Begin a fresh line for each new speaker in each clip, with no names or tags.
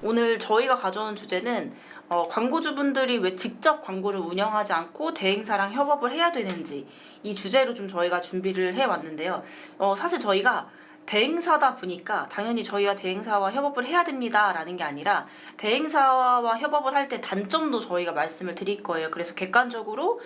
오늘 저희가 가져온 주제는 광고주분들이 왜 직접 광고를 운영하지 않고 대행사랑 협업을 해야 되는지 이 주제로 좀 저희가 준비를 해왔는데요. 사실 저희가 대행사다 보니까 당연히 저희와 대행사와 협업을 해야 됩니다 라는 게 아니라 대행사와 협업을 할 때 단점도 저희가 말씀을 드릴 거예요. 그래서 객관적으로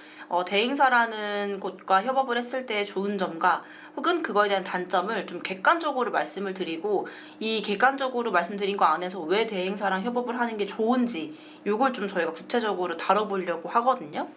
대행사라는 곳과 협업을 했을 때 좋은 점과 혹은 그거에 대한 단점을 좀 객관적으로 말씀을 드리고, 이 객관적으로 말씀드린 거 안에서 왜 대행사랑 협업을 하는 게 좋은지 요걸 좀 저희가 구체적으로 다뤄보려고 하거든요.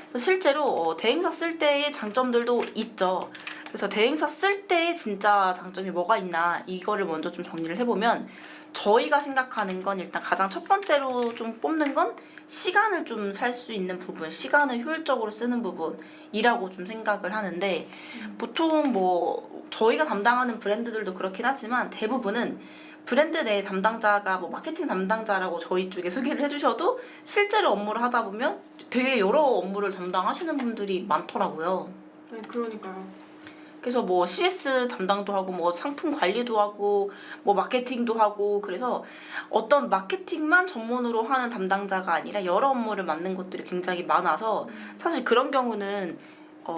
그래서 실제로 대행사 쓸 때의 장점들도 있죠. 그래서 대행사 쓸 때의 진짜 장점이 뭐가 있나 이거를 먼저 좀 정리를 해보면, 저희가 생각하는 건 일단 가장 첫 번째로 좀 뽑는 건 시간을 좀 살 수 있는 부분, 시간을 효율적으로 쓰는 부분이라고 좀 생각을 하는데, 보통 뭐 저희가 담당하는 브랜드들도 그렇긴 하지만 대부분은 브랜드 내 담당자가 뭐 마케팅 담당자라고 저희 쪽에 소개를 해주셔도 실제로 업무를 하다 보면 되게 여러 업무를 담당하시는 분들이 많더라고요.
네, 그러니까요.
그래서 뭐 CS 담당도 하고 뭐 상품 관리도 하고 뭐 마케팅도 하고, 그래서 어떤 마케팅만 전문으로 하는 담당자가 아니라 여러 업무를 맡는 것들이 굉장히 많아서, 사실 그런 경우는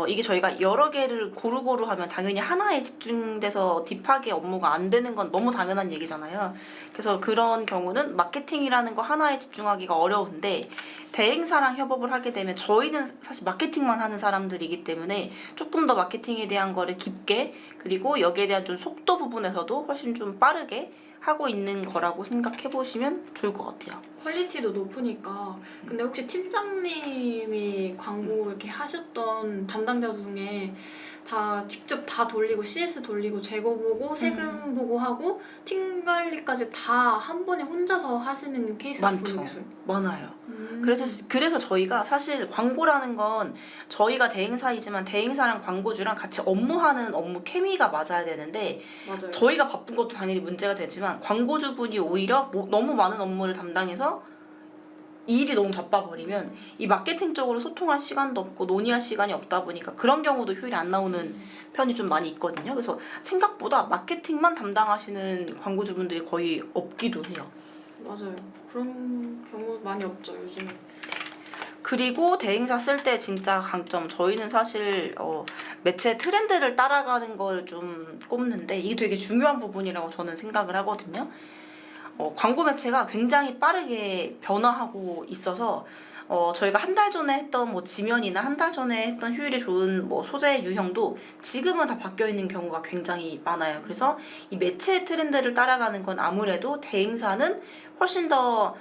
이게 저희가 여러 개를 고루고루 하면 당연히 하나에 집중돼서 딥하게 업무가 안 되는 건 너무 당연한 얘기잖아요. 그래서 그런 경우는 마케팅이라는 거 하나에 집중하기가 어려운데, 대행사랑 협업을 하게 되면 저희는 사실 마케팅만 하는 사람들이기 때문에 조금 더 마케팅에 대한 거를 깊게, 그리고 여기에 대한 좀 속도 부분에서도 훨씬 좀 빠르게 하고 있는 거라고 생각해 보시면 좋을 것 같아요.
퀄리티도 높으니까. 근데 혹시 팀장님이 광고 이렇게 하셨던 담당자 중에 다 직접 다 돌리고 CS 돌리고 재고 보고 세금 보고 하고 팀 관리까지 다 한 번에 혼자서 하시는 케이스가 본 적
많죠.
있어요?
많아요. 그래서 저희가 사실 광고라는 건 저희가 대행사이지만 대행사랑 광고주랑 같이 업무하는 업무 케미가 맞아야 되는데,
맞아요.
저희가 바쁜 것도 당연히 문제가 되지만 광고주분이 오히려 너무 많은 업무를 담당해서 이 일이 너무 바빠버리면 이 마케팅 쪽으로 소통할 시간도 없고 논의할 시간이 없다 보니까 그런 경우도 효율이 안 나오는 편이 좀 많이 있거든요. 그래서 생각보다 마케팅만 담당하시는 광고주분들이 거의 없기도 해요.
맞아요. 그런 경우 많이 없죠, 요즘에.
그리고 대행사 쓸 때 진짜 강점, 저희는 사실 매체 트렌드를 따라가는 걸 좀 꼽는데 이게 되게 중요한 부분이라고 저는 생각을 하거든요. 광고 매체가 굉장히 빠르게 변화하고 있어서 저희가 한 달 전에 했던 뭐 지면이나 한 달 전에 했던 효율이 좋은 뭐 소재 유형도 지금은 다 바뀌어 있는 경우가 굉장히 많아요. 그래서 이 매체 트렌드를 따라가는 건 아무래도 대행사는 훨씬 더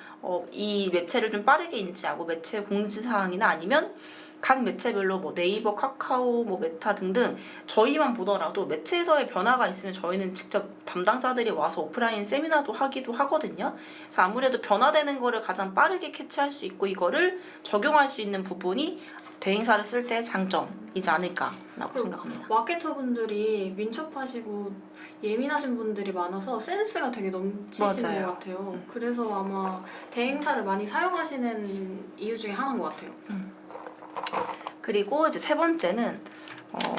이 매체를 좀 빠르게 인지하고 매체 공지사항이나 아니면 각 매체별로 뭐 네이버, 카카오, 뭐 메타 등등 저희만 보더라도 매체에서의 변화가 있으면 저희는 직접 담당자들이 와서 오프라인 세미나도 하기도 하거든요. 그래서 아무래도 변화되는 거를 가장 빠르게 캐치할 수 있고 이거를 적용할 수 있는 부분이 대행사를 쓸 때의 장점이지 않을까라고 생각합니다.
마케터분들이 민첩하시고 예민하신 분들이 많아서 센스가 되게 넘치시는
맞아요.
것 같아요. 그래서 아마 대행사를 많이 사용하시는 이유 중에 하나인 것 같아요.
그리고 이제 세 번째는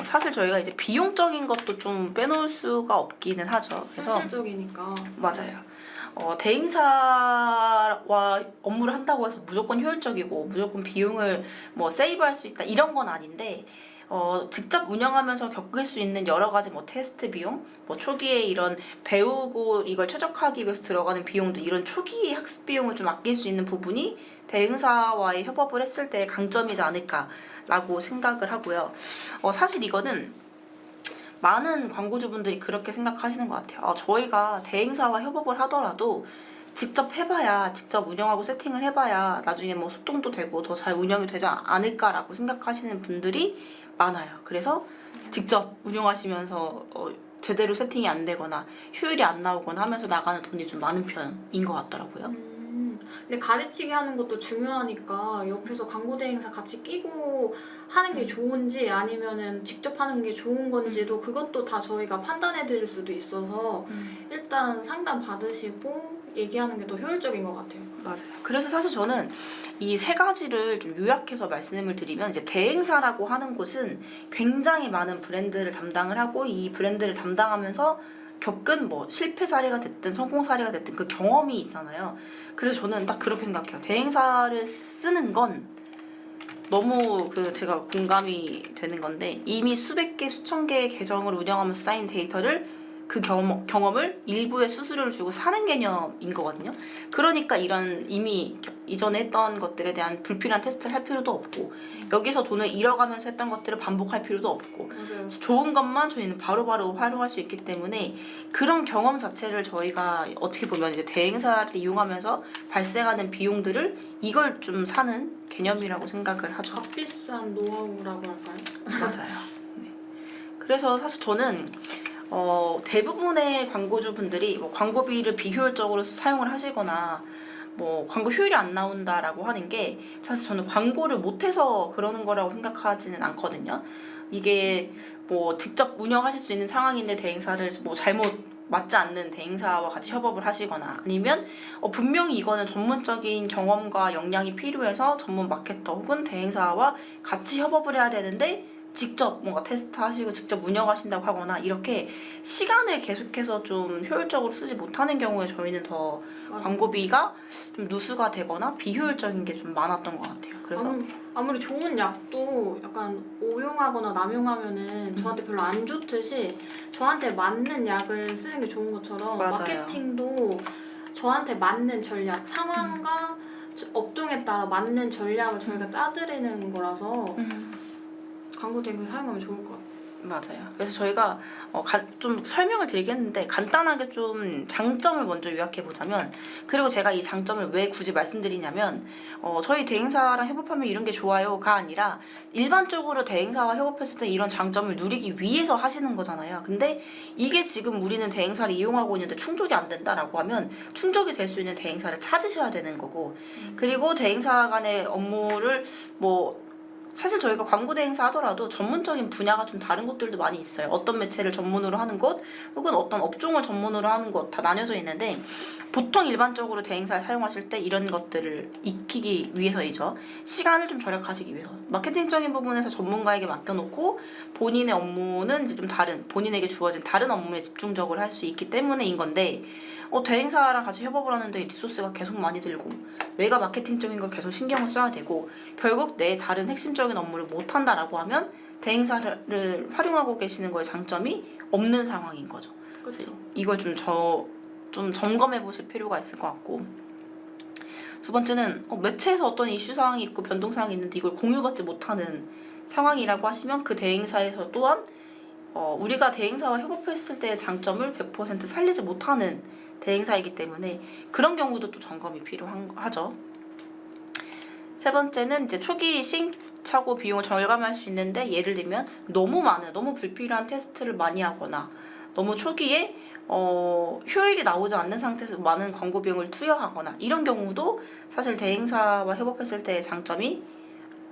사실 저희가 이제 비용적인 것도 좀 빼놓을 수가 없기는 하죠. 그래서
현실적이니까.
맞아요. 대행사와 업무를 한다고 해서 무조건 효율적이고 무조건 비용을 뭐 세이브할 수 있다 이런 건 아닌데, 직접 운영하면서 겪을 수 있는 여러 가지 뭐 테스트 비용, 뭐 초기에 이런 배우고 이걸 최적화하기 위해서 들어가는 비용들, 이런 초기 학습 비용을 좀 아낄 수 있는 부분이 대행사와의 협업을 했을 때의 강점이지 않을까라고 생각을 하고요. 사실 이거는 많은 광고주분들이 그렇게 생각하시는 것 같아요. 저희가 대행사와 협업을 하더라도 직접 해봐야, 직접 운영하고 세팅을 해봐야 나중에 뭐 소통도 되고 더 잘 운영이 되지 않을까라고 생각하시는 분들이 많아요. 그래서 직접 운영하시면서 제대로 세팅이 안 되거나 효율이 안 나오거나 하면서 나가는 돈이 좀 많은 편인 것 같더라고요.
근데 가지치기 하는 것도 중요하니까 옆에서 광고 대행사 같이 끼고 하는 게 좋은지 아니면은 직접 하는 게 좋은 건지도 그것도 다 저희가 판단해 드릴 수도 있어서 일단 상담 받으시고 얘기하는 게 더 효율적인 것 같아요.
맞아요. 그래서 사실 저는 이 세 가지를 좀 요약해서 말씀을 드리면, 이제 대행사라고 하는 곳은 굉장히 많은 브랜드를 담당을 하고 이 브랜드를 담당하면서 겪은 뭐 실패 사례가 됐든 성공 사례가 됐든 그 경험이 있잖아요. 그래서 저는 딱 그렇게 생각해요. 대행사를 쓰는 건 너무 제가 공감이 되는 건데, 이미 수백 개, 수천 개의 계정을 운영하면서 쌓인 데이터를 그 경험을 일부의 수수료를 주고 사는 개념인 거거든요. 그러니까 이런 이미 이전에 했던 것들에 대한 불필요한 테스트를 할 필요도 없고, 여기서 돈을 잃어가면서 했던 것들을 반복할 필요도 없고,
맞아요.
좋은 것만 저희는 바로바로 활용할 수 있기 때문에 그런 경험 자체를 저희가 어떻게 보면 이제 대행사를 이용하면서 발생하는 비용들을 이걸 좀 사는 개념이라고 생각을 하죠.
값비싼 노하우라고 할까요?
맞아요. 네. 그래서 사실 저는 대부분의 광고주분들이 뭐 광고비를 비효율적으로 사용을 하시거나 뭐 광고 효율이 안 나온다라고 하는 게, 사실 저는 광고를 못해서 그러는 거라고 생각하지는 않거든요. 이게 뭐 직접 운영하실 수 있는 상황인데 대행사를 뭐 잘못 맞지 않는 대행사와 같이 협업을 하시거나, 아니면 분명히 이거는 전문적인 경험과 역량이 필요해서 전문 마케터 혹은 대행사와 같이 협업을 해야 되는데 직접 뭔가 테스트하시고 직접 운영하신다고 하거나, 이렇게 시간을 계속해서 좀 효율적으로 쓰지 못하는 경우에 저희는 더
맞아요.
광고비가 좀 누수가 되거나 비효율적인 게 좀 많았던 것 같아요. 그래서
아무리 좋은 약도 약간 오용하거나 남용하면은 저한테 별로 안 좋듯이, 저한테 맞는 약을 쓰는 게 좋은 것처럼
맞아요.
마케팅도 저한테 맞는 전략, 상황과 업종에 따라 맞는 전략을 저희가 짜드리는 거라서 광고 대행사 사용하면 좋을 것 같아요.
맞아요. 그래서 저희가 좀 설명을 드리겠는데, 간단하게 좀 장점을 먼저 요약해 보자면, 그리고 제가 이 장점을 왜 굳이 말씀드리냐면, 저희 대행사랑 협업하면 이런 게 좋아요가 아니라 일반적으로 대행사와 협업했을 때 이런 장점을 누리기 위해서 하시는 거잖아요. 근데 이게 지금 우리는 대행사를 이용하고 있는데 충족이 안 된다라고 하면 충족이 될 수 있는 대행사를 찾으셔야 되는 거고, 그리고 대행사 간의 업무를 사실 저희가 광고 대행사 하더라도 전문적인 분야가 좀 다른 곳들도 많이 있어요. 어떤 매체를 전문으로 하는 곳, 혹은 어떤 업종을 전문으로 하는 곳 다 나뉘어져 있는데, 보통 일반적으로 대행사를 사용하실 때 이런 것들을 익히기 위해서이죠. 시간을 좀 절약하시기 위해서 마케팅적인 부분에서 전문가에게 맡겨놓고 본인의 업무는 이제 좀 본인에게 주어진 다른 업무에 집중적으로 할 수 있기 때문에인 건데, 대행사랑 같이 협업을 하는데 리소스가 계속 많이 들고 내가 마케팅적인 걸 계속 신경을 써야 되고 결국 내 다른 핵심적인 업무를 못한다라고 하면 대행사를 활용하고 계시는 거에 장점이 없는 상황인 거죠.
그렇죠.
이걸 좀 점검해 보실 필요가 있을 것 같고, 두 번째는 매체에서 어떤 이슈 사항이 있고 변동 사항이 있는데 이걸 공유받지 못하는 상황이라고 하시면, 그 대행사에서 또한 우리가 대행사와 협업했을 때의 장점을 100% 살리지 못하는 대행사이기 때문에 그런 경우도 또 점검이 필요하죠. 세 번째는 이제 초기 시행착오 비용을 절감할 수 있는데, 예를 들면 너무 불필요한 테스트를 많이 하거나 너무 초기에 효율이 나오지 않는 상태에서 많은 광고 비용을 투여하거나, 이런 경우도 사실 대행사와 협업했을 때의 장점이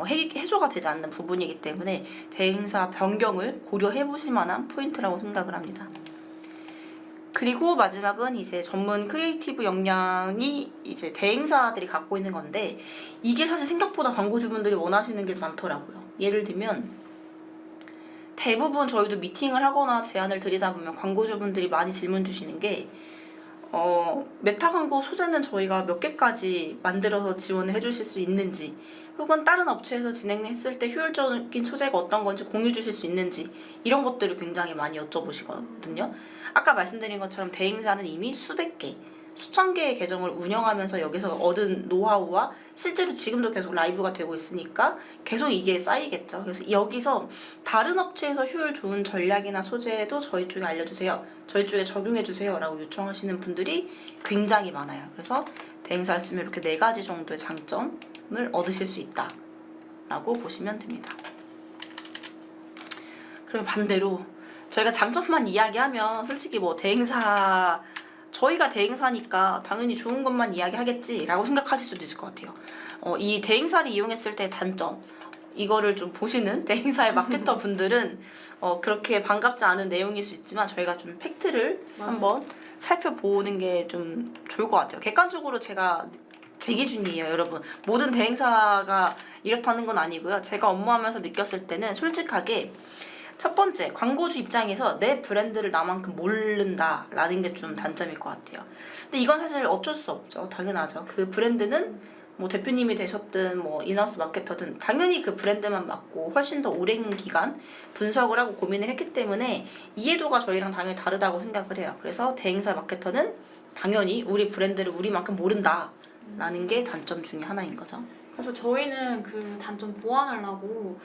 해소가 되지 않는 부분이기 때문에 대행사 변경을 고려해 보실 만한 포인트라고 생각을 합니다. 그리고 마지막은 이제 전문 크리에이티브 역량이 이제 대행사들이 갖고 있는 건데, 이게 사실 생각보다 광고주분들이 원하시는 게 많더라고요. 예를 들면 대부분 저희도 미팅을 하거나 제안을 드리다 보면 광고주분들이 많이 질문 주시는 게, 메타 광고 소재는 저희가 몇 개까지 만들어서 지원을 해주실 수 있는지, 혹은 다른 업체에서 진행했을 때 효율적인 소재가 어떤 건지 공유 주실 수 있는지, 이런 것들을 굉장히 많이 여쭤보시거든요. 아까 말씀드린 것처럼 대행사는 이미 수백 개, 수천 개의 계정을 운영하면서 여기서 얻은 노하우와 실제로 지금도 계속 라이브가 되고 있으니까 계속 이게 쌓이겠죠. 그래서 여기서 다른 업체에서 효율 좋은 전략이나 소재도 저희 쪽에 알려주세요, 저희 쪽에 적용해주세요 라고 요청하시는 분들이 굉장히 많아요. 그래서 대행사를 쓰면 이렇게 4가지 정도의 장점을 얻으실 수 있다 라고 보시면 됩니다. 그리고 반대로 저희가 장점만 이야기하면 솔직히 저희가 대행사니까 당연히 좋은 것만 이야기하겠지라고 생각하실 수도 있을 것 같아요. 이 대행사를 이용했을 때의 단점, 이거를 좀 보시는 대행사의 마케터 분들은 그렇게 반갑지 않은 내용일 수 있지만, 저희가 좀 팩트를 한번 살펴보는 게 좀 좋을 것 같아요. 객관적으로 제 기준이에요, 여러분. 모든 대행사가 이렇다는 건 아니고요. 제가 업무하면서 느꼈을 때는 솔직하게 첫 번째, 광고주 입장에서 내 브랜드를 나만큼 모른다라는 게 좀 단점일 것 같아요. 근데 이건 사실 어쩔 수 없죠. 당연하죠. 그 브랜드는 뭐 대표님이 되셨든 뭐 인하우스 마케터든 당연히 그 브랜드만 맡고 훨씬 더 오랜 기간 분석을 하고 고민을 했기 때문에 이해도가 저희랑 당연히 다르다고 생각을 해요. 그래서 대행사 마케터는 당연히 우리 브랜드를 우리만큼 모른다라는 게 단점 중에 하나인 거죠.
그래서 저희는 그 단점 보완하려고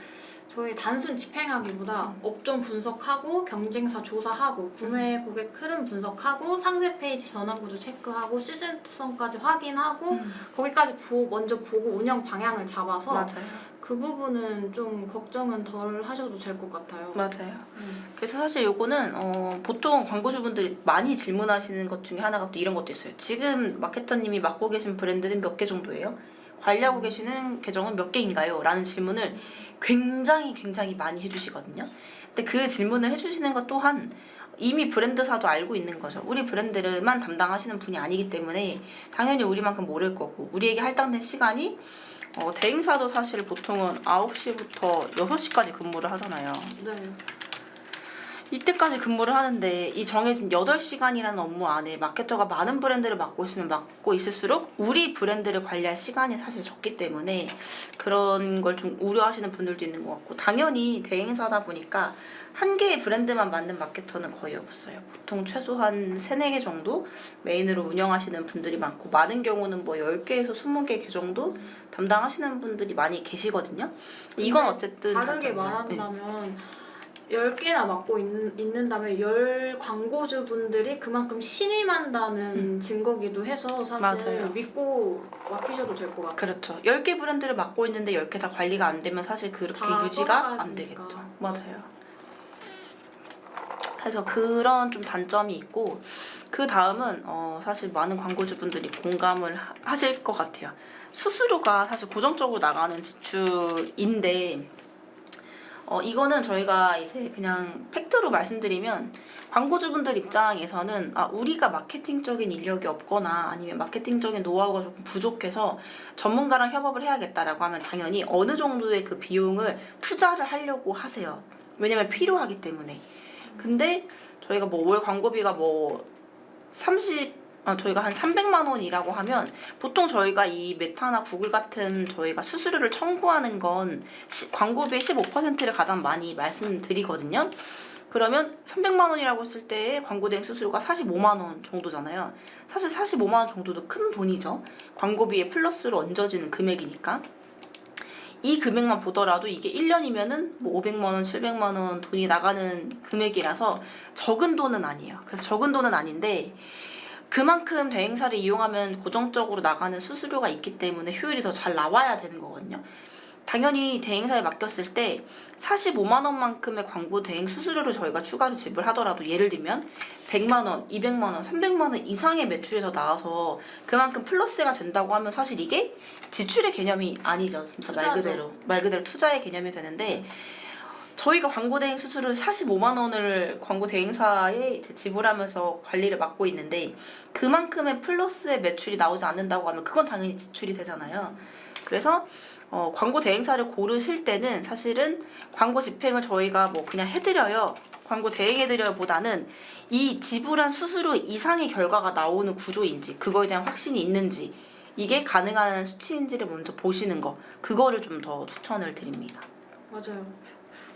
저희 단순 집행하기보다 업종 분석하고 경쟁사 조사하고 구매 고객 흐름 분석하고 상세 페이지 전환 구조 체크하고 시즌성까지 확인하고 거기까지 먼저 보고 운영 방향을 잡아서
맞아요.
그 부분은 좀 걱정은 덜 하셔도 될 것 같아요.
맞아요. 그래서 사실 요거는 보통 광고주분들이 많이 질문하시는 것 중에 하나가 또 이런 것도 있어요. 지금 마케터님이 맡고 계신 브랜드는 몇 개 정도예요? 관리하고 계시는 계정은 몇 개인가요? 라는 질문을 굉장히 많이 해주시거든요. 근데 그 질문을 해주시는 것 또한 이미 브랜드사도 알고 있는 거죠. 우리 브랜드만 담당하시는 분이 아니기 때문에 당연히 우리만큼 모를 거고 우리에게 할당된 시간이 대행사도 사실 보통은 9시부터 6시까지 근무를 하잖아요.
네.
이때까지 근무를 하는데 이 정해진 8시간이라는 업무 안에 마케터가 많은 브랜드를 맡고 있을수록 우리 브랜드를 관리할 시간이 사실 적기 때문에 그런 걸 좀 우려하시는 분들도 있는 것 같고 당연히 대행사다 보니까 한 개의 브랜드만 맡는 마케터는 거의 없어요. 보통 최소한 3-4개 정도 메인으로 운영하시는 분들이 많고 많은 경우는 뭐 10개에서 20개 정도 담당하시는 분들이 많이 계시거든요. 이건 어쨌든
다르게
단점이에요.
말한다면 10개나 맡고 있는다면 10 광고주분들이 그만큼 신임한다는 증거기도 해서 사실
맞아요.
믿고 맡기셔도 될 것 같아요.
그렇죠. 10개 브랜드를 맡고 있는데 10개 다 관리가 안 되면 사실 그렇게
다
유지가 안
떠나가지니까.
되겠죠. 맞아요. 그래서 그런 좀 단점이 있고 그 다음은 사실 많은 광고주분들이 공감을 하실 것 같아요. 수수료가 사실 고정적으로 나가는 지출인데 이거는 저희가 이제 그냥 팩트로 말씀드리면 광고주분들 입장에서는 우리가 마케팅적인 인력이 없거나 아니면 마케팅적인 노하우가 조금 부족해서 전문가랑 협업을 해야겠다라고 하면 당연히 어느 정도의 그 비용을 투자를 하려고 하세요. 왜냐면 필요하기 때문에. 근데 저희가 뭐 월 광고비가 저희가 한 300만 원이라고 하면 보통 저희가 이 메타나 구글 같은 저희가 수수료를 청구하는 건 광고비의 15%를 가장 많이 말씀드리거든요. 그러면 300만 원이라고 했을 때 광고 대행 수수료가 45만 원 정도잖아요. 사실 45만 원 정도도 큰 돈이죠. 광고비에 플러스로 얹어지는 금액이니까. 이 금액만 보더라도 이게 1년이면은 뭐 500만 원, 700만 원 돈이 나가는 금액이라서 적은 돈은 아니에요. 그래서 적은 돈은 아닌데 그만큼 대행사를 이용하면 고정적으로 나가는 수수료가 있기 때문에 효율이 더 잘 나와야 되는 거거든요. 당연히 대행사에 맡겼을 때 45만 원만큼의 광고 대행 수수료를 저희가 추가로 지불하더라도 예를 들면 100만 원, 200만 원, 300만 원 이상의 매출이 더 나와서 그만큼 플러스가 된다고 하면 사실 이게 지출의 개념이 아니죠. 진짜 말 그대로 투자의 개념이 되는데 저희가 광고 대행 수수료 45만 원을 광고 대행사에 이제 지불하면서 관리를 맡고 있는데 그만큼의 플러스의 매출이 나오지 않는다고 하면 그건 당연히 지출이 되잖아요. 그래서 광고 대행사를 고르실 때는 사실은 광고 집행을 저희가 뭐 그냥 해드려요. 광고 대행해드려요 보다는 이 지불한 수수료 이상의 결과가 나오는 구조인지 그거에 대한 확신이 있는지 이게 가능한 수치인지를 먼저 보시는 거 그거를 좀 더 추천을 드립니다.
맞아요.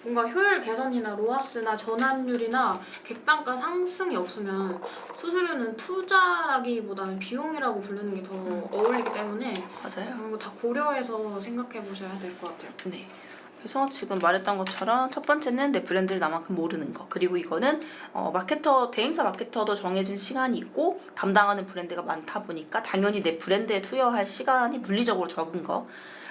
뭔가 효율 개선이나 로아스나 전환율이나 객단가 상승이 없으면 수수료는 투자라기보다는 비용이라고 부르는 게 더 어울리기 때문에
맞아요.
그런 거 다 고려해서 생각해 보셔야 될 것 같아요.
네. 그래서 지금 말했던 것처럼 첫 번째는 내 브랜드를 나만큼 모르는 거. 그리고 이거는 대행사 마케터도 정해진 시간이 있고 담당하는 브랜드가 많다 보니까 당연히 내 브랜드에 투여할 시간이 물리적으로 적은 거.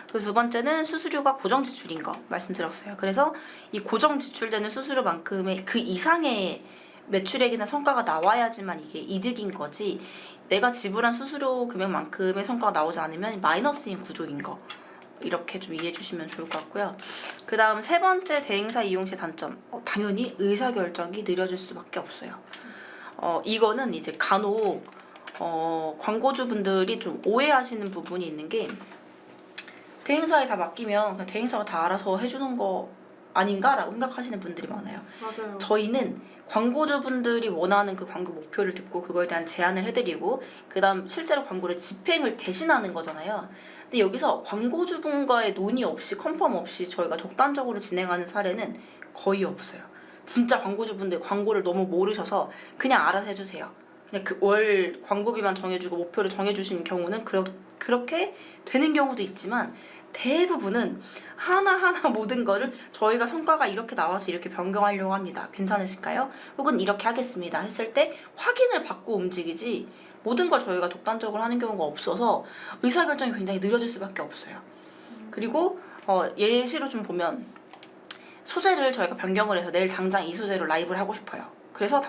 그리고 두 번째는 수수료가 고정 지출인 거 말씀드렸어요. 그래서 이 고정 지출되는 수수료만큼의 그 이상의 매출액이나 성과가 나와야지만 이게 이득인 거지 내가 지불한 수수료 금액만큼의 성과가 나오지 않으면 마이너스인 구조인 거. 이렇게 좀 이해해 주시면 좋을 것 같고요. 그 다음 세 번째 대행사 이용 시 단점. 당연히 의사결정이 느려질 수밖에 없어요. 이거는 이제 간혹 광고주분들이 좀 오해하시는 부분이 있는 게 대행사에 다 맡기면 그냥 대행사가 다 알아서 해주는 거 아닌가라고 생각하시는 분들이 많아요.
맞아요.
저희는 광고주분들이 원하는 그 광고 목표를 듣고 그거에 대한 제안을 해드리고 그다음 실제로 광고를 집행을 대신하는 거잖아요. 근데 여기서 광고주분과의 논의 없이 컨펌 없이 저희가 독단적으로 진행하는 사례는 거의 없어요. 진짜 광고주분들 광고를 너무 모르셔서 그냥 알아서 해주세요. 그냥 그 월 광고비만 정해주고 목표를 정해주시는 경우는 그렇게 되는 경우도 있지만 대부분은 하나하나 모든 거를 저희가 성과가 이렇게 나와서 이렇게 변경하려고 합니다. 괜찮으실까요? 혹은 이렇게 하겠습니다. 했을 때 확인을 받고 움직이지 모든 걸 저희가 독단적으로 하는 경우가 없어서 의사결정이 굉장히 느려질 수밖에 없어요. 그리고 예시로 좀 보면 소재를 저희가 변경을 해서 내일 당장 이 소재로 라이브를 하고 싶어요. 그래서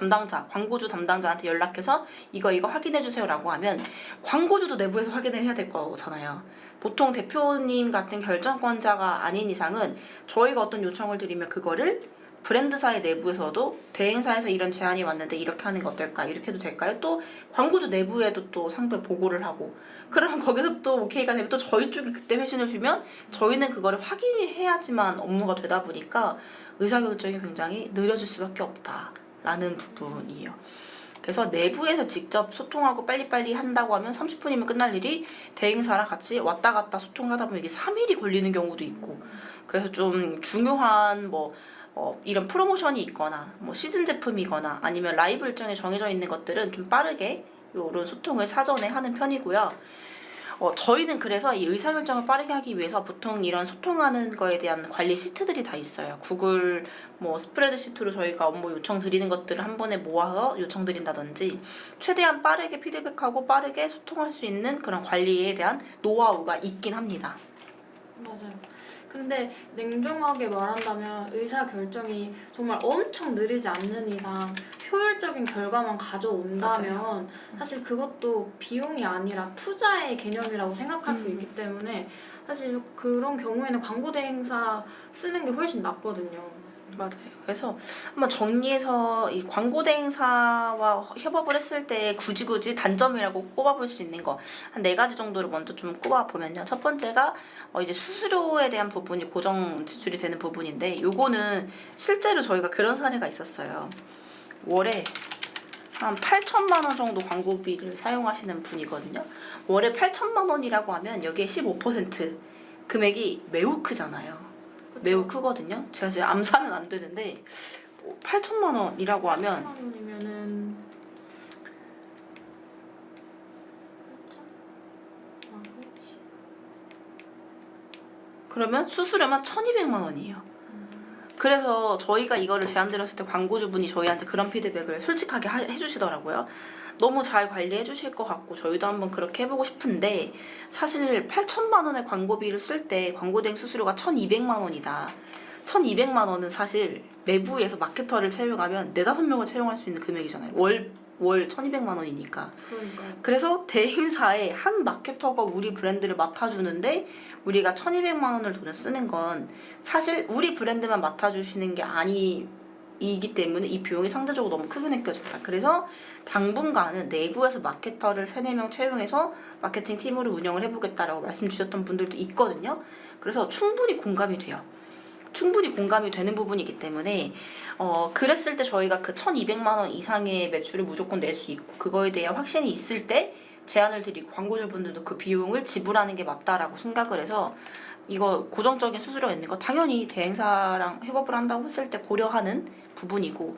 광고주 담당자한테 연락해서 이거 확인해주세요 라고 하면 광고주도 내부에서 확인을 해야 될 거잖아요. 보통 대표님 같은 결정권자가 아닌 이상은 저희가 어떤 요청을 드리면 그거를 브랜드사의 내부에서도 대행사에서 이런 제안이 왔는데 이렇게 하는 거 어떨까? 이렇게 해도 될까요? 또 광고주 내부에도 또 상대 보고를 하고 그러면 거기서 또 오케이가 되면 또 저희 쪽에 그때 회신을 주면 저희는 그거를 확인해야지만 업무가 되다 보니까 의사결정이 굉장히 느려질 수밖에 없다라는 부분이에요. 그래서 내부에서 직접 소통하고 빨리빨리 한다고 하면 30분이면 끝날 일이 대행사랑 같이 왔다 갔다 소통하다 보면 이게 3일이 걸리는 경우도 있고 그래서 좀 중요한 이런 프로모션이 있거나 시즌 제품이거나 아니면 라이브 일정에 정해져 있는 것들은 좀 빠르게 이런 소통을 사전에 하는 편이고요. 저희는 그래서 이 의사결정을 빠르게 하기 위해서 보통 이런 소통하는 거에 대한 관리 시트들이 다 있어요. 구글 스프레드시트로 저희가 업무 요청 드리는 것들을 한 번에 모아서 요청 드린다든지 최대한 빠르게 피드백하고 빠르게 소통할 수 있는 그런 관리에 대한 노하우가 있긴 합니다.
맞아요. 근데 냉정하게 말한다면 의사결정이 정말 엄청 느리지 않는 이상 효율적인 결과만 가져온다면
맞아요.
사실 그것도 비용이 아니라 투자의 개념이라고 생각할 수 있기 때문에 사실 그런 경우에는 광고 대행사 쓰는 게 훨씬 낫거든요.
맞아요. 그래서 한번 정리해서 이 광고 대행사와 협업을 했을 때 굳이 단점이라고 꼽아볼 수 있는 거 한 4가지 정도를 먼저 좀 꼽아보면요. 첫 번째가 이제 수수료에 대한 부분이 고정 지출이 되는 부분인데 요거는 실제로 저희가 그런 사례가 있었어요. 월에 한 8천만 원 정도 광고비를 사용하시는 분이거든요. 월에 8천만 원이라고 하면 여기에 15% 금액이 매우 크잖아요. 매우 크거든요. 제가 지금 암산은 안 되는데 8천만 원이라고 하면
8천만 원이면은
그러면 수수료만 1,200만 원이에요. 그래서 저희가 이거를 제안드렸을 때 광고주분이 저희한테 그런 피드백을 솔직하게 해주시더라고요. 너무 잘 관리해 주실 것 같고 저희도 한번 그렇게 해보고 싶은데 사실 8천만 원의 광고비를 쓸 때 광고대행 수수료가 1,200만 원이다. 1,200만 원은 사실 내부에서 마케터를 채용하면 4-5명을 채용할 수 있는 금액이잖아요. 월 1,200만 원이니까.
그러니까요.
그래서 대행사에 한 마케터가 우리 브랜드를 맡아주는데 우리가 1,200만 원을 돈을 쓰는 건 사실 우리 브랜드만 맡아주시는 게 아니기 때문에 이 비용이 상대적으로 너무 크게 느껴진다. 그래서 당분간은 내부에서 마케터를 3-4명 채용해서 마케팅 팀으로 운영을 해보겠다라고 말씀 주셨던 분들도 있거든요. 그래서 충분히 공감이 돼요. 충분히 공감이 되는 부분이기 때문에 그랬을 때 저희가 그 1,200만 원 이상의 매출을 무조건 낼 수 있고 그거에 대한 확신이 있을 때 제안을 드리고 광고주분들도 그 비용을 지불하는 게 맞다라고 생각을 해서 이거 고정적인 수수료가 있는 거 당연히 대행사랑 협업을 한다고 했을 때 고려하는 부분이고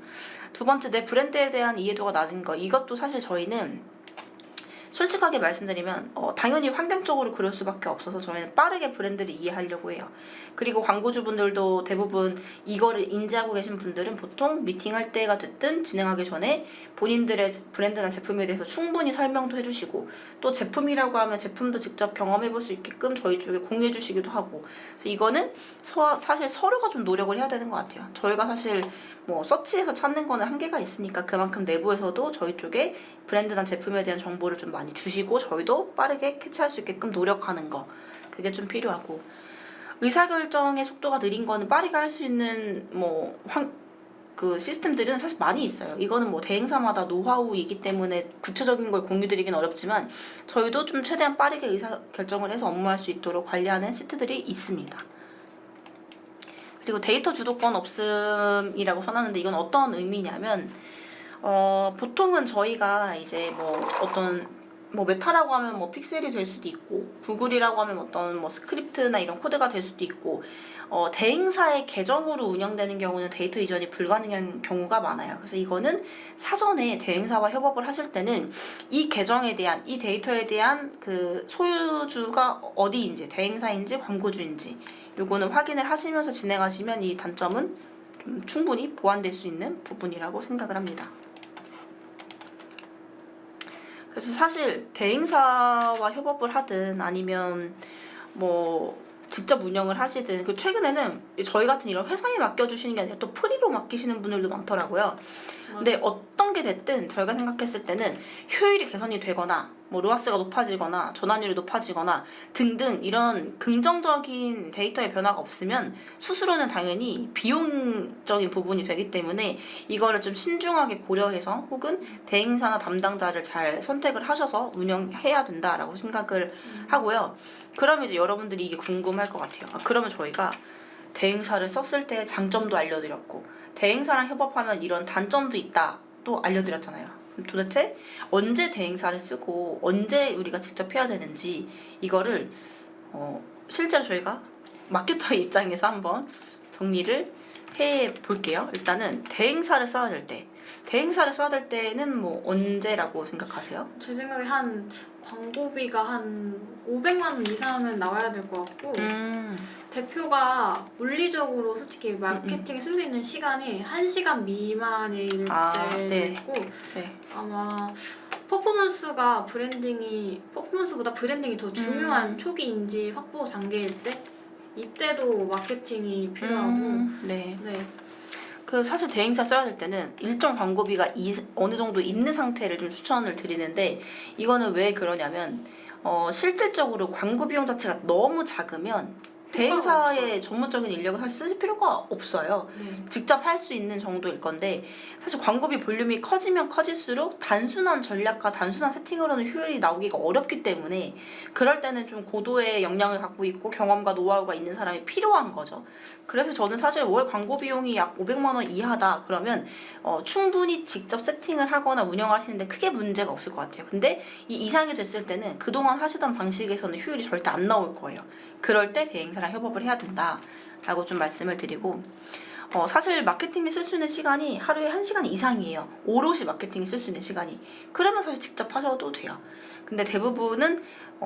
두 번째 내 브랜드에 대한 이해도가 낮은 거 이것도 사실 저희는 솔직하게 말씀드리면 당연히 환경적으로 그럴 수밖에 없어서 저희는 빠르게 브랜드를 이해하려고 해요. 그리고 광고주분들도 대부분 이거를 인지하고 계신 분들은 보통 미팅할 때가 됐든 진행하기 전에 본인들의 브랜드나 제품에 대해서 충분히 설명도 해주시고 또 제품이라고 하면 제품도 직접 경험해볼 수 있게끔 저희 쪽에 공유해주시기도 하고 그래서 이거는 사실 서로가 좀 노력을 해야 되는 것 같아요. 저희가 사실 서치해서 찾는 거는 한계가 있으니까 그만큼 내부에서도 저희 쪽에 브랜드나 제품에 대한 정보를 좀 많이 주시고 저희도 빠르게 캐치할 수 있게끔 노력하는 거 그게 좀 필요하고 의사결정의 속도가 느린 거는 빠르게 할 수 있는 그 시스템들은 사실 많이 있어요. 이거는 대행사마다 노하우이기 때문에 구체적인 걸 공유드리긴 어렵지만 저희도 좀 최대한 빠르게 의사결정을 해서 업무할 수 있도록 관리하는 시트들이 있습니다. 그리고 데이터 주도권 없음이라고 써놨는데 이건 어떤 의미냐면 보통은 저희가 이제 뭐 어떤 뭐 메타라고 하면 뭐 픽셀이 될 수도 있고 구글이라고 하면 어떤 뭐 스크립트나 이런 코드가 될 수도 있고 대행사의 계정으로 운영되는 경우는 데이터 이전이 불가능한 경우가 많아요. 그래서 이거는 사전에 대행사와 협업을 하실 때는 이 계정에 대한 이 데이터에 대한 그 소유주가 어디인지 대행사인지 광고주인지 요거는 확인을 하시면서 진행하시면 이 단점은 좀 충분히 보완될 수 있는 부분이라고 생각을 합니다. 그래서 사실 대행사와 협업을 하든 아니면 뭐 직접 운영을 하시든 그 최근에는 저희 같은 이런 회사에 맡겨주시는 게 아니라 또 프리로 맡기시는 분들도 많더라고요. 근데 어떤 게 됐든 저희가 생각했을 때는 효율이 개선이 되거나 뭐 로아스가 높아지거나 전환율이 높아지거나 등등 이런 긍정적인 데이터의 변화가 없으면 수수료는 당연히 비용적인 부분이 되기 때문에 이거를 좀 신중하게 고려해서 혹은 대행사나 담당자를 잘 선택을 하셔서 운영해야 된다라고 생각을 하고요. 그러면 이제 여러분들이 이게 궁금할 것 같아요. 그러면 저희가 대행사를 썼을 때 장점도 알려드렸고 대행사랑 협업하면 이런 단점도 있다 또 알려드렸잖아요. 도대체 언제 대행사를 쓰고 언제 우리가 직접 해야 되는지 이거를 실제로 저희가 마케터의 입장에서 한번 정리를 해 볼게요. 일단은 대행사를 써야 될 때는 뭐 언제라고 생각하세요?
제 생각에 한 광고비가 한 500만 원 이상은 나와야 될 것 같고 대표가 물리적으로 솔직히 마케팅에 쓸 수 있는 시간이 1시간 미만일 때도
네.
있고
네.
아마 퍼포먼스보다 브랜딩이 더 중요한 초기 인지 확보 단계일 때 이때도 마케팅이 필요하고
네.
네.
그 사실 대행사 써야 될 때는 일정 광고비가 어느 정도 있는 상태를 좀 추천을 드리는데 이거는 왜 그러냐면 실질적으로 광고 비용 자체가 너무 작으면 대행사의 전문적인 인력을 사실 쓰실 필요가 없어요.
네.
직접 할 수 있는 정도일 건데 사실 광고비 볼륨이 커지면 커질수록 단순한 전략과 단순한 세팅으로는 효율이 나오기가 어렵기 때문에 그럴 때는 좀 고도의 역량을 갖고 있고 경험과 노하우가 있는 사람이 필요한 거죠. 그래서 저는 사실 월 광고 비용이 약 500만 원 이하다 그러면 충분히 직접 세팅을 하거나 운영하시는데 크게 문제가 없을 것 같아요. 근데 이 이상이 됐을 때는 그동안 하시던 방식에서는 효율이 절대 안 나올 거예요. 그럴 때 대행사랑 협업을 해야 된다라고 좀 말씀을 드리고 사실 마케팅에 쓸 수 있는 시간이 하루에 1시간 이상이에요. 오롯이 마케팅에 쓸 수 있는 시간이. 그러면 사실 직접 하셔도 돼요. 근데 대부분은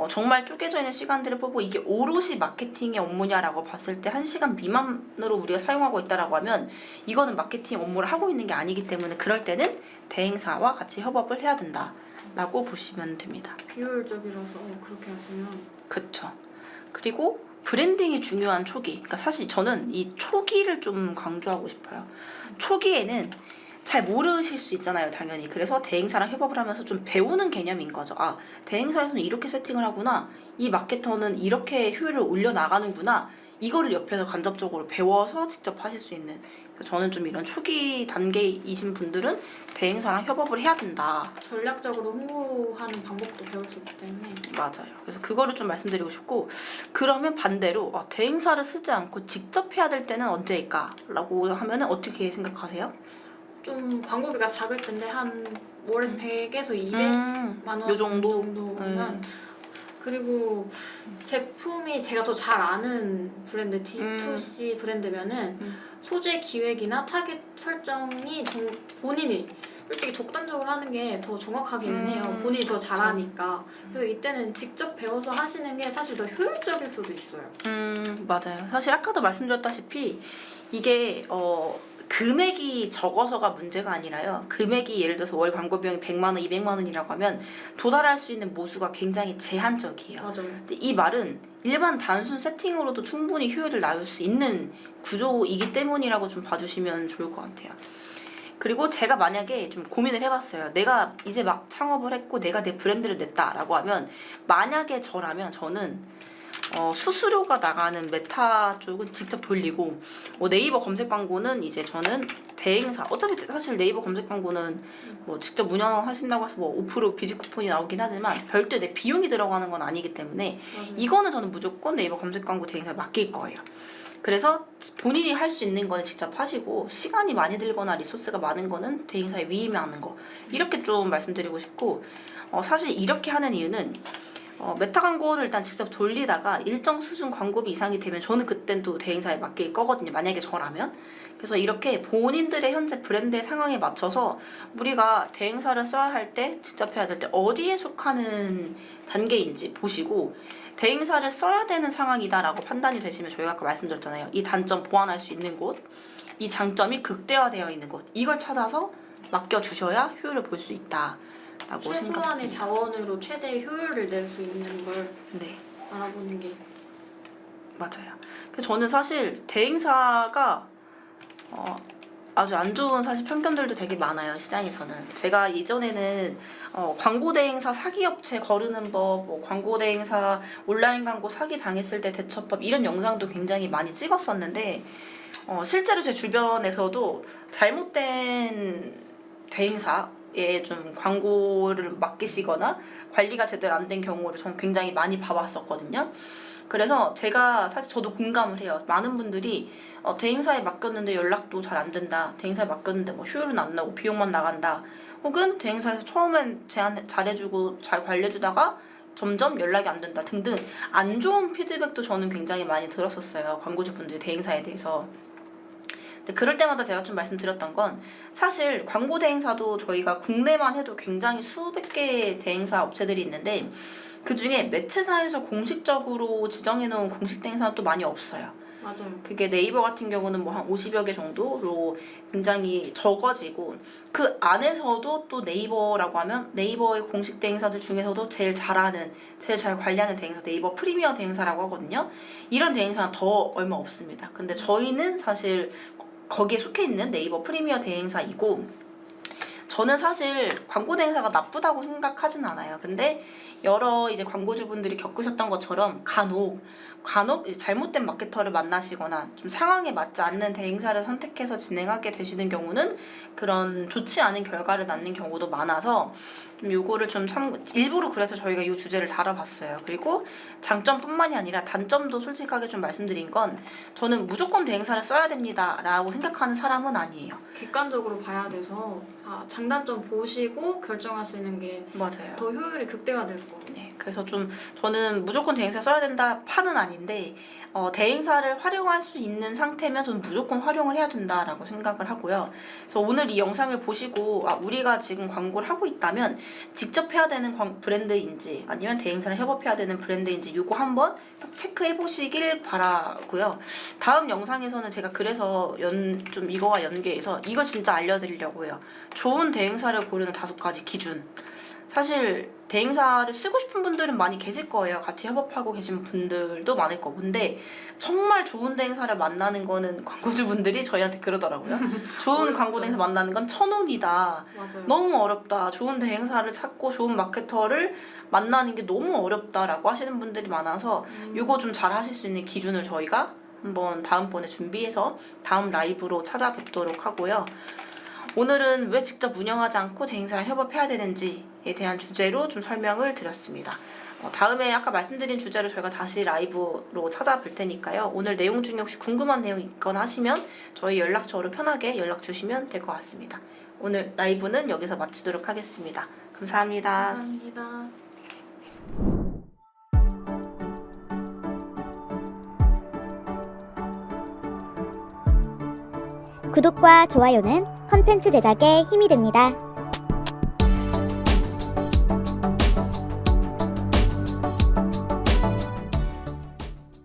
정말 쪼개져 있는 시간들을 보고 이게 오롯이 마케팅의 업무냐라고 봤을 때 1시간 미만으로 우리가 사용하고 있다라고 하면 이거는 마케팅 업무를 하고 있는 게 아니기 때문에 그럴 때는 대행사와 같이 협업을 해야 된다라고 보시면 됩니다.
비효율적이라서 그렇게 하시면
그쵸. 그리고 브랜딩이 중요한 초기. 그러니까 사실 저는 이 초기를 좀 강조하고 싶어요. 초기에는 잘 모르실 수 있잖아요, 당연히. 그래서 대행사랑 협업을 하면서 좀 배우는 개념인 거죠. 아, 대행사에서는 이렇게 세팅을 하구나. 이 마케터는 이렇게 효율을 올려나가는구나. 이거를 옆에서 간접적으로 배워서 직접 하실 수 있는. 저는 좀 이런 초기 단계이신 분들은 대행사랑 협업을 해야 된다.
전략적으로 홍보하는 방법도 배울 수 있기 때문에
맞아요. 그래서 그거를 좀 말씀드리고 싶고 그러면 반대로 대행사를 쓰지 않고 직접 해야 될 때는 언제일까? 라고 하면은 어떻게 생각하세요?
좀 광고비가 작을 텐데 한 월에서 100에서 200만 원
요 정도?
정도면 그리고 제품이 제가 더 잘 아는 브랜드 D2C 브랜드면은 소재 기획이나 타겟 설정이 본인이 솔직히 독단적으로 하는 게 더 정확하기는 해요. 본인이 더 잘하니까. 그래서 이때는 직접 배워서 하시는 게 사실 더 효율적일 수도 있어요.
맞아요. 사실 아까도 말씀드렸다시피 이게 금액이 적어서가 문제가 아니라요. 금액이 예를 들어서 월 광고 비용이 100만 원, 200만 원이라고 하면 도달할 수 있는 모수가 굉장히 제한적이에요.
맞아요.
근데 이 말은 일반 단순 세팅으로도 충분히 효율을 낳을 수 있는 구조이기 때문이라고 좀 봐주시면 좋을 것 같아요. 그리고 제가 만약에 좀 고민을 해봤어요. 내가 이제 막 창업을 했고 내가 내 브랜드를 냈다라고 하면 만약에 저는 수수료가 나가는 메타 쪽은 직접 돌리고 네이버 검색 광고는 이제 저는 대행사 어차피 사실 네이버 검색 광고는 뭐 직접 운영하신다고 해서 뭐 5% 비지 쿠폰이 나오긴 하지만 별도의 내 비용이 들어가는 건 아니기 때문에
맞아요.
이거는 저는 무조건 네이버 검색 광고 대행사에 맡길 거예요. 그래서 본인이 할 수 있는 거는 직접 하시고 시간이 많이 들거나 리소스가 많은 거는 대행사에 위임하는 거 이렇게 좀 말씀드리고 싶고 사실 이렇게 하는 이유는 메타 광고를 일단 직접 돌리다가 일정 수준 광고비 이상이 되면 저는 그땐 또 대행사에 맡길 거거든요. 만약에 저라면. 그래서 이렇게 본인들의 현재 브랜드의 상황에 맞춰서 우리가 대행사를 써야 할 때 직접 해야 될 때 어디에 속하는 단계인지 보시고 대행사를 써야 되는 상황이다라고 판단이 되시면 저희가 아까 말씀드렸잖아요. 이 단점 보완할 수 있는 곳, 이 장점이 극대화되어 있는 곳 이걸 찾아서 맡겨주셔야 효율을 볼 수 있다라고
최소한의
생각합니다.
자원으로 최대의 효율을 낼 수 있는 걸
네.
알아보는 게
맞아요. 그래서 저는 사실 대행사가 아주 안 좋은 사실 편견들도 되게 많아요. 시장에서는. 제가 예전에는 광고 대행사 사기 업체 거르는 법, 광고 대행사 온라인 광고 사기 당했을 때 대처법 이런 영상도 굉장히 많이 찍었었는데 실제로 제 주변에서도 잘못된 대행사에 좀 광고를 맡기시거나 관리가 제대로 안 된 경우를 저는 굉장히 많이 봐왔었거든요. 그래서 제가 사실 저도 공감을 해요. 많은 분들이 대행사에 맡겼는데 연락도 잘 안 된다. 대행사에 맡겼는데 뭐 효율은 안 나고 비용만 나간다. 혹은 대행사에서 처음엔 제안 잘해주고 잘 관리해주다가 점점 연락이 안 된다 등등 안 좋은 피드백도 저는 굉장히 많이 들었었어요. 광고주분들이 대행사에 대해서. 근데 그럴 때마다 제가 좀 말씀드렸던 건 사실 광고 대행사도 저희가 국내만 해도 굉장히 수백 개의 대행사 업체들이 있는데 그 중에 매체사에서 공식적으로 지정해놓은 공식 대행사는 또 많이 없어요.
맞아요.
그게 네이버 같은 경우는 뭐 한 50여 개 정도로 굉장히 적어지고 그 안에서도 또 네이버라고 하면 네이버의 공식 대행사들 중에서도 제일 잘하는, 제일 잘 관리하는 대행사 네이버 프리미어 대행사라고 하거든요. 이런 대행사는 더 얼마 없습니다. 근데 저희는 사실 거기에 속해 있는 네이버 프리미어 대행사이고 저는 사실 광고 대행사가 나쁘다고 생각하진 않아요. 근데 여러 이제 광고주분들이 겪으셨던 것처럼 간혹 이제 잘못된 마케터를 만나시거나 좀 상황에 맞지 않는 대행사를 선택해서 진행하게 되시는 경우는 그런 좋지 않은 결과를 낳는 경우도 많아서 좀 요거를 좀 일부러 그래서 저희가 이 주제를 다뤄봤어요. 그리고 장점뿐만이 아니라 단점도 솔직하게 좀 말씀드린 건 저는 무조건 대행사를 써야 됩니다라고 생각하는 사람은 아니에요.
객관적으로 봐야 돼서 장단점 보시고 결정하시는 게
맞아요.
더 효율이 극대화될 거예요.
네, 그래서 좀 저는 무조건 대행사 써야 된다 파는 아닌데 대행사를 활용할 수 있는 상태면 저는 무조건 활용을 해야 된다라고 생각을 하고요. 그래서 오늘 이 영상을 보시고 우리가 지금 광고를 하고 있다면 직접 해야 되는 브랜드인지 아니면 대행사랑 협업해야 되는 브랜드인지 요거 한번 체크해 보시길 바라고요. 다음 영상에서는 제가 그래서 좀 이거와 연계해서 이거 진짜 알려드리려고 해요. 좋은 대행사를 고르는 5가지 기준. 사실 대행사를 쓰고 싶은 분들은 많이 계실 거예요. 같이 협업하고 계신 분들도 많을 거고. 근데 정말 좋은 대행사를 만나는 거는 광고주분들이 저희한테 그러더라고요. 좋은 광고 대행사 만나는 건 천운이다.
맞아요.
너무 어렵다. 좋은 대행사를 찾고 좋은 마케터를 만나는 게 너무 어렵다라고 하시는 분들이 많아서 이거 좀 잘 하실 수 있는 기준을 저희가 한번 다음번에 준비해서 다음 라이브로 찾아뵙도록 하고요. 오늘은 왜 직접 운영하지 않고 대행사랑 협업해야 되는지에 대한 주제로 좀 설명을 드렸습니다. 다음에 아까 말씀드린 주제로 저희가 다시 라이브로 찾아뵐 테니까요. 오늘 내용 중에 혹시 궁금한 내용 있거나 하시면 저희 연락처로 편하게 연락 주시면 될 것 같습니다. 오늘 라이브는 여기서 마치도록 하겠습니다. 감사합니다.
감사합니다.
구독과 좋아요는 컨텐츠 제작에 힘이 됩니다.